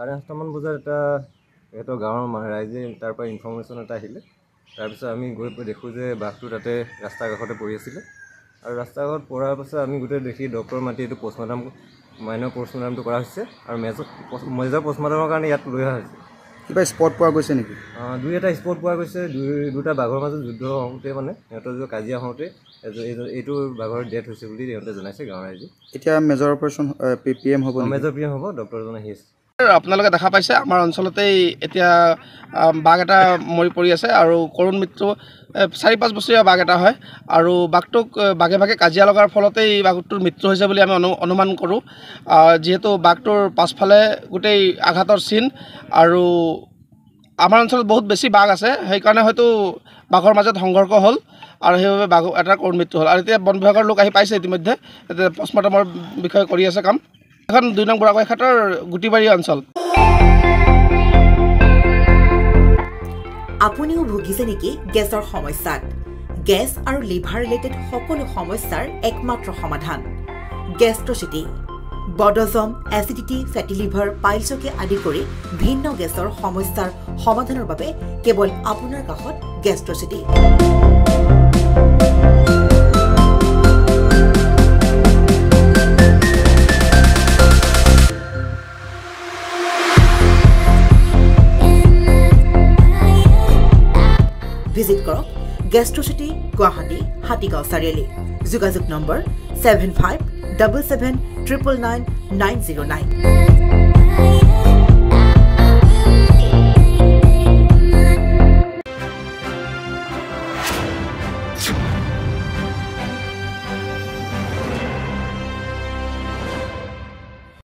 8:30মান বজাত এটা গাঁৱৰ ৰাইজে তাৰ পৰা ইনফৰমেশ্যন এটা আহিলে। তাৰপিছত আমি গৈ দেখোঁ যে বাঘটো তাতে ৰাস্তাৰ কাষতে পৰি আছিলে আৰু ৰাস্তাৰ কাষত পৰাৰ পাছত আমি গোটেই দেখি ডক্টৰ মাতি এইটো মাইনৰ পষ্টমৰ্টেমটো কৰা হৈছে আৰু মেজৰ পষ্টমৰ্টেমৰ কাৰণে ইয়াত লৈ অহা হৈছে। কিবা স্পট পোৱা গৈছে নেকি? দুই এটা স্পট পোৱা গৈছে। দুটা বাঘৰ মাজত যুদ্ধ হওঁতে সিহঁতৰ কাজিয়া হওঁতে এইটো বাঘৰ ডেথ হৈছে বুলি সিহঁতে জনাইছে গাঁৱৰ ৰাইজে। এতিয়া মেজৰ অপাৰেশ্যন PM হ'ব? মেজৰ PM হ'ব। ডক্টৰজন আহি আছে। আপোনালোকে দেখা পাইছে আমাৰ অঞ্চলতেই এতিয়া বাঘ এটা মৰি পৰি আছে আৰু কৰুণ মৃত্যু 4-5 বছৰীয়া বাঘ এটা হয় আৰু বাঘটোক বাঘে ভাগে কাজিয়া লগাৰ ফলতেই বাঘটোৰ মৃত্যু হৈছে বুলি আমি অনুমান কৰোঁ। যিহেতু বাঘটোৰ পাছফালে গোটেই আঘাতৰ চিন আৰু আমাৰ অঞ্চলত বহুত বেছি বাঘ আছে, সেইকাৰণে হয়তো বাঘৰ মাজত সংঘৰ্ষ হ'ল আৰু সেইবাবে বাঘ এটাৰ কৰুণ মৃত্যু হ'ল। আৰু এতিয়া বন বিভাগৰ লোক আহি পাইছে ইতিমধ্যে, এতিয়া পষ্টমৰ্টেমৰ বিষয়ে কৰি আছে কাম। এখন 2 নং বুঢ়াগোহাঁইঘাটৰ গুটিবাৰী অঞ্চল। আপুনিও ভুগিছে নেকি গেছৰ সমস্যাত? গেছ আৰু লিভাৰ ৰিলেটেড সকলো সমস্যাৰ একমাত্ৰ সমাধান গেষ্ট্ৰচিটি। বদহজম, এচিডিটি, ফেটি লিভাৰ, পাইলছকে আদি কৰি ভিন্ন গেছৰ সমস্যাৰ সমাধানৰ বাবে কেৱল আপোনাৰ কাষত গেষ্ট্ৰচিটি। ভিজিট কৰক গেষ্ট্ৰচিটি, গুৱাহাটী, হাতীগাঁও চাৰিআলি। যোগাযোগ নম্বৰ 7577999909।